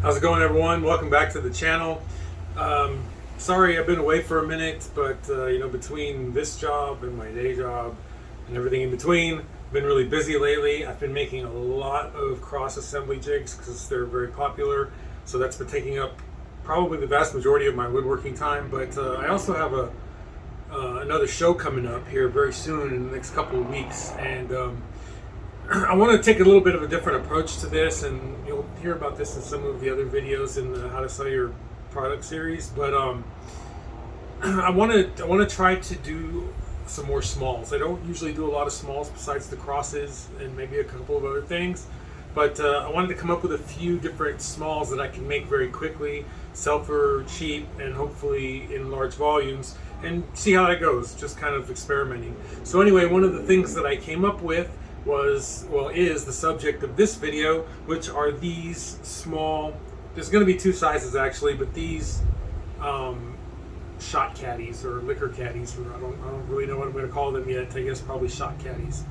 How's it going, everyone? Welcome back to the channel. Sorry I've been away for a minute, but between this job and my day job and everything in between, I've been really busy lately. I've been making a lot of cross assembly jigs because they're very popular, so that's been taking up probably the vast majority of my woodworking time. But I also have another show coming up here very soon in the next couple of weeks, and I want to take a little bit of a different approach to this, and you'll hear about this in some of the other videos in the How to Sell Your Product series. But I want to try to do some more smalls. I don't usually do a lot of smalls besides the crosses and maybe a couple of other things. But I wanted to come up with a few different smalls that I can make very quickly, sell for cheap, and hopefully in large volumes, and see how that goes. Just kind of experimenting. So anyway, one of the things that I came up with is the subject of this video, which are these small, there's going to be two sizes actually, but these shot caddies or liquor caddies, or I don't really know what I'm going to call them yet. I guess probably shot caddies.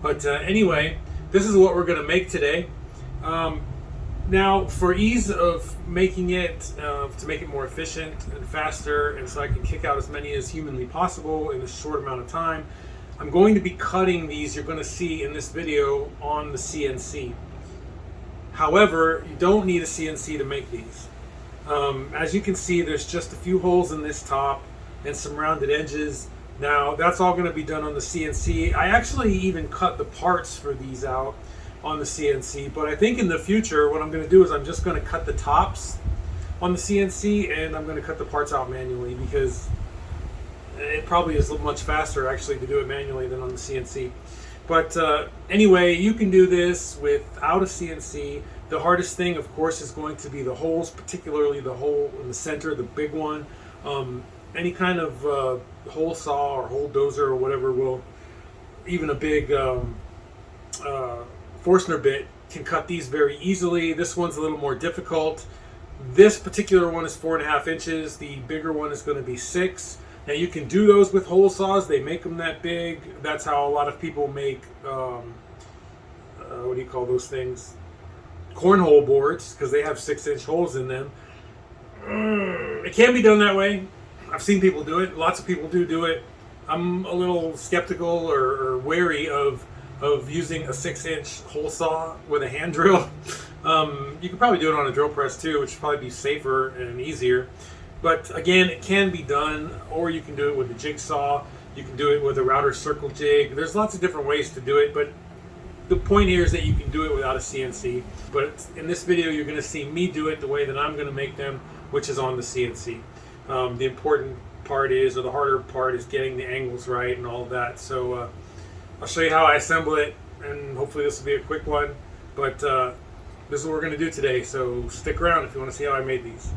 But anyway, this is what we're going to make today. Now, for ease of making it, to make it more efficient and faster, and so I can kick out as many as humanly possible in a short amount of time, I'm going to be cutting these, you're going to see in this video, on the CNC. However, you don't need a CNC to make these. As you can see, there's just a few holes in this top and some rounded edges. Now, that's all going to be done on the CNC. I actually even cut the parts for these out on the CNC, but I think in the future, what I'm going to do is I'm just going to cut the tops on the CNC, and I'm going to cut the parts out manually, because it probably is much faster actually to do it manually than on the CNC. But anyway, you can do this without a CNC. The hardest thing, of course, is going to be the holes, particularly the hole in the center, the big one. Any kind of hole saw or hole dozer or whatever will, even a big Forstner bit can cut these very easily. This one's a little more difficult. This particular one is 4.5 inches. The bigger one is going to be 6. Now, you can do those with hole saws. They make them that big. That's how a lot of people make, what do you call those things? Cornhole boards, because they have 6-inch holes in them. It can be done that way. I've seen people do it. Lots of people do it. I'm a little skeptical or wary of using a 6-inch hole saw with a hand drill. You could probably do it on a drill press too, which would probably be safer and easier. But again, it can be done, or you can do it with a jigsaw. You can do it with a router circle jig. There's lots of different ways to do it, but the point here is that you can do it without a CNC. But in this video, you're going to see me do it the way that I'm going to make them, which is on the CNC. The important part is, or the harder part is, getting the angles right and all of that. So I'll show you how I assemble it, and hopefully this will be a quick one. But this is what we're going to do today, so stick around if you want to see how I made these.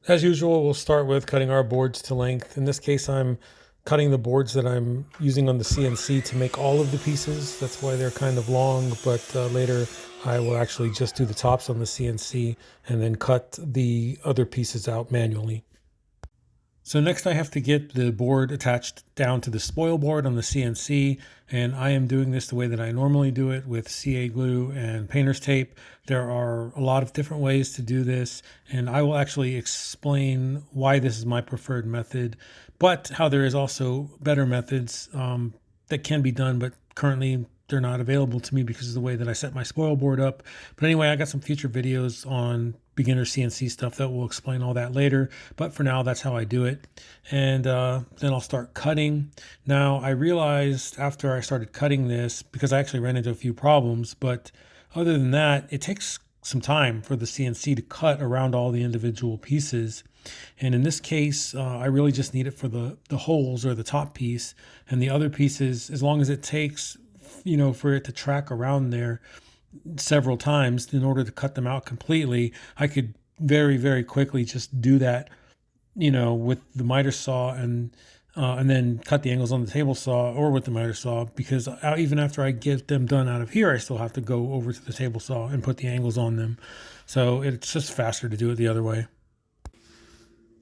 As usual, we'll start with cutting our boards to length. In this case, I'm cutting the boards that I'm using on the CNC to make all of the pieces. That's why they're kind of long, but later I will actually just do the tops on the CNC and then cut the other pieces out manually. So next I have to get the board attached down to the spoil board on the CNC, and I am doing this the way that I normally do it, with CA glue and painter's tape. There are a lot of different ways to do this, and I will actually explain why this is my preferred method, but how there is also better methods that can be done, but currently they're not available to me because of the way that I set my spoil board up. But anyway, I got some future videos on beginner CNC stuff that will explain all that later. But for now, that's how I do it. And then I'll start cutting. Now, I realized after I started cutting this, because I actually ran into a few problems, but other than that, it takes some time for the CNC to cut around all the individual pieces. And in this case, I really just need it for the holes or the top piece, and the other pieces, as long as it takes, for it to track around there several times in order to cut them out completely, I could very, very quickly just do that, with the miter saw and then cut the angles on the table saw or with the miter saw, because even after I get them done out of here, I still have to go over to the table saw and put the angles on them. So it's just faster to do it the other way.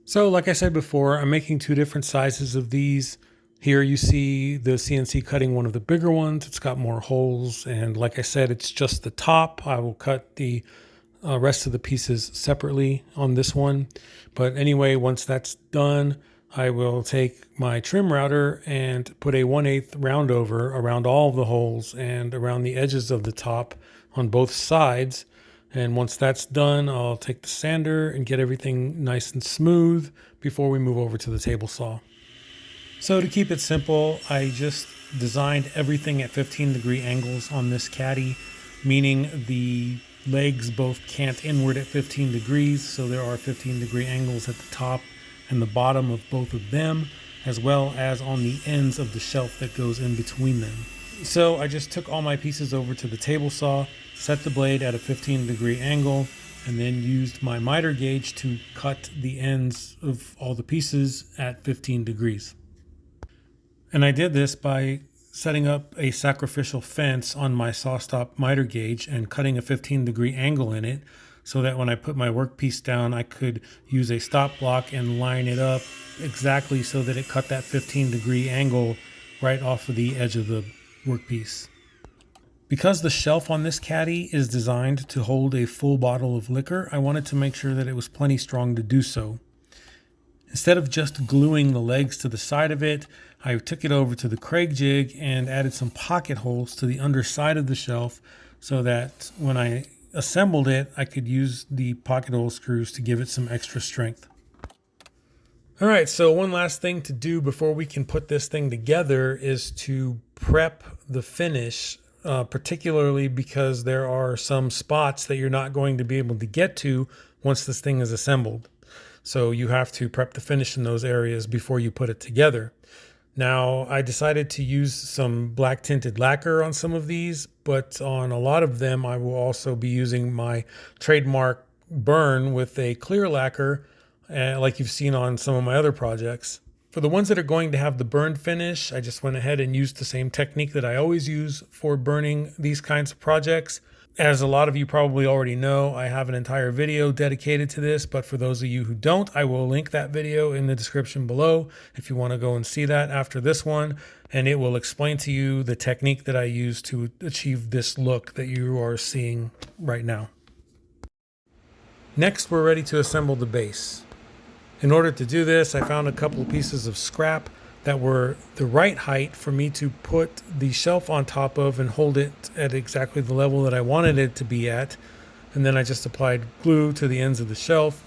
So like I said before, I'm making two different sizes of these Here you see the CNC cutting one of the bigger ones. It's got more holes, and like I said, it's just the top. I will cut the rest of the pieces separately on this one. But anyway, once that's done, I will take my trim router and put a 1/8 round over around all of the holes and around the edges of the top on both sides. And once that's done, I'll take the sander and get everything nice and smooth before we move over to the table saw. So to keep it simple, I just designed everything at 15-degree angles on this caddy, meaning the legs both cant inward at 15 degrees, so there are 15-degree angles at the top and the bottom of both of them, as well as on the ends of the shelf that goes in between them. So I just took all my pieces over to the table saw, set the blade at a 15-degree angle, and then used my miter gauge to cut the ends of all the pieces at 15 degrees. And I did this by setting up a sacrificial fence on my saw stop miter gauge and cutting a 15-degree angle in it, so that when I put my workpiece down, I could use a stop block and line it up exactly so that it cut that 15-degree angle right off of the edge of the workpiece. Because the shelf on this caddy is designed to hold a full bottle of liquor, I wanted to make sure that it was plenty strong to do so. Instead of just gluing the legs to the side of it, I took it over to the Craig jig and added some pocket holes to the underside of the shelf so that when I assembled it, I could use the pocket hole screws to give it some extra strength. All right, so one last thing to do before we can put this thing together is to prep the finish, particularly because there are some spots that you're not going to be able to get to once this thing is assembled. So you have to prep the finish in those areas before you put it together. Now, I decided to use some black tinted lacquer on some of these, but on a lot of them, I will also be using my trademark burn with a clear lacquer, like you've seen on some of my other projects. For the ones that are going to have the burned finish, I just went ahead and used the same technique that I always use for burning these kinds of projects. As a lot of you probably already know, I have an entire video dedicated to this, but for those of you who don't, I will link that video in the description below if you want to go and see that after this one, and it will explain to you the technique that I use to achieve this look that you are seeing right now. Next, we're ready to assemble the base. In order to do this, I found a couple of pieces of scrap that were the right height for me to put the shelf on top of and hold it at exactly the level that I wanted it to be at. And then I just applied glue to the ends of the shelf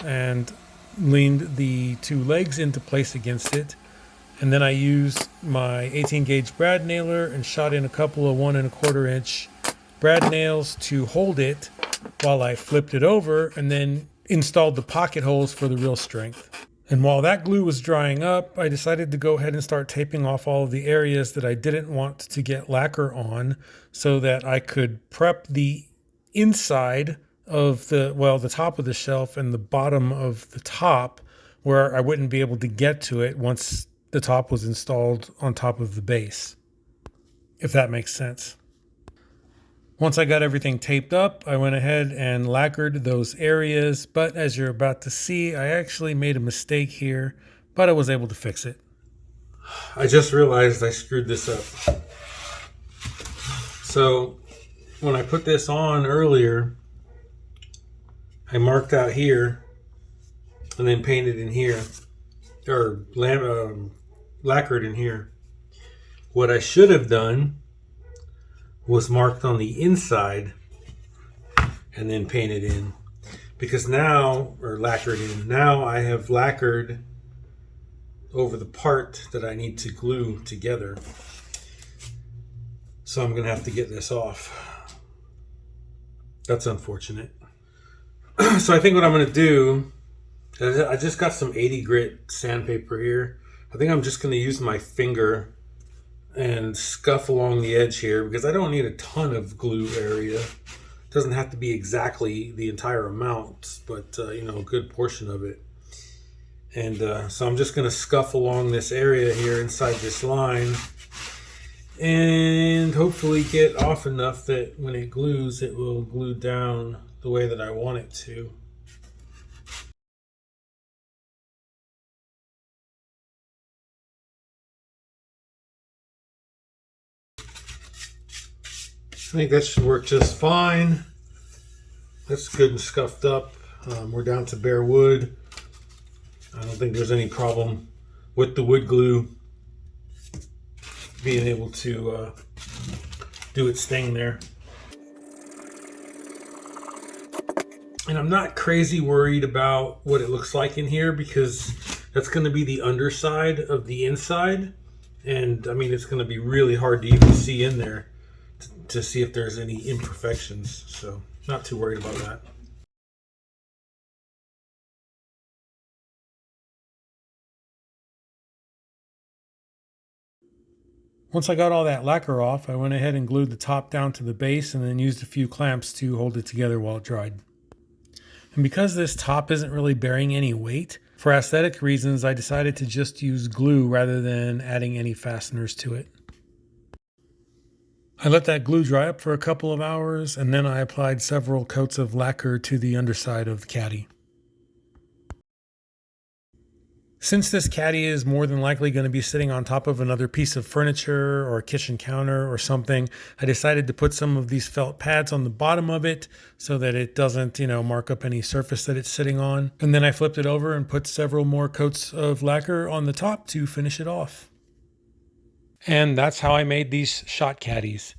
and leaned the two legs into place against it. And then I used my 18 gauge brad nailer and shot in a couple of 1 1/4 inch brad nails to hold it while I flipped it over and then installed the pocket holes for the real strength. And while that glue was drying up, I decided to go ahead and start taping off all of the areas that I didn't want to get lacquer on so that I could prep the inside of the top of the shelf and the bottom of the top where I wouldn't be able to get to it once the top was installed on top of the base, if that makes sense. Once I got everything taped up, I went ahead and lacquered those areas, but as you're about to see, I actually made a mistake here, but I was able to fix it. I just realized I screwed this up. So when I put this on earlier, I marked out here and then painted in here, or lacquered in here. What I should have done was marked on the inside and then painted in, because now, or lacquered in, now I have lacquered over the part that I need to glue together. So I'm gonna have to get this off. That's unfortunate. So I think what I'm gonna do, I just got some 80 grit sandpaper here. I think I'm just gonna use my finger and scuff along the edge here because I don't need a ton of glue area. It doesn't have to be exactly the entire amount, but you know, a good portion of it. And so I'm just going to scuff along this area here inside this line and hopefully get off enough that when it glues, it will glue down the way that I want it to. I think that should work just fine. That's good and scuffed up. We're down to bare wood. I don't think there's any problem with the wood glue being able to do its thing there. And I'm not crazy worried about what it looks like in here because that's going to be the underside of the inside. And I mean, it's going to be really hard to even see in there to see if there's any imperfections. So not too worried about that. Once I got all that lacquer off, I went ahead and glued the top down to the base and then used a few clamps to hold it together while it dried. And because this top isn't really bearing any weight, for aesthetic reasons, I decided to just use glue rather than adding any fasteners to it. I let that glue dry up for a couple of hours, and then I applied several coats of lacquer to the underside of the caddy. Since this caddy is more than likely going to be sitting on top of another piece of furniture or a kitchen counter or something, I decided to put some of these felt pads on the bottom of it so that it doesn't, mark up any surface that it's sitting on. And then I flipped it over and put several more coats of lacquer on the top to finish it off. And that's how I made these shot caddies.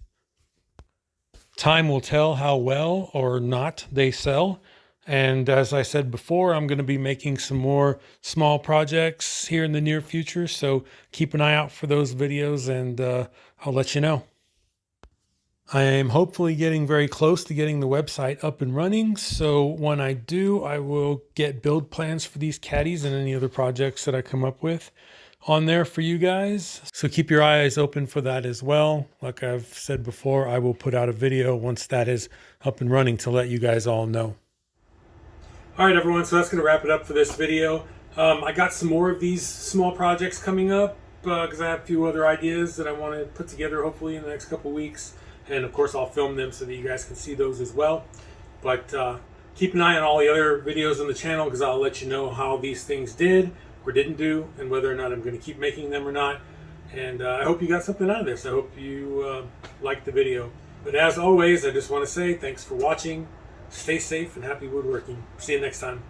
Time will tell how well or not they sell. And as I said before, I'm going to be making some more small projects here in the near future. So keep an eye out for those videos and I'll let you know. I am hopefully getting very close to getting the website up and running. So when I do, I will get build plans for these caddies and any other projects that I come up with on there for you guys. So keep your eyes open for that as well. Like I've said before, I will put out a video once that is up and running to let you guys all know. All right, everyone, so that's going to wrap it up for this video. I got some more of these small projects coming up because I have a few other ideas that I want to put together hopefully in the next couple weeks. And of course, I'll film them so that you guys can see those as well. But keep an eye on all the other videos on the channel because I'll let you know how these things did or didn't do and whether or not I'm going to keep making them or not. And I hope you got something out of this. I hope you liked the video. But as always, I just want to say thanks for watching. Stay safe and happy woodworking. See you next time.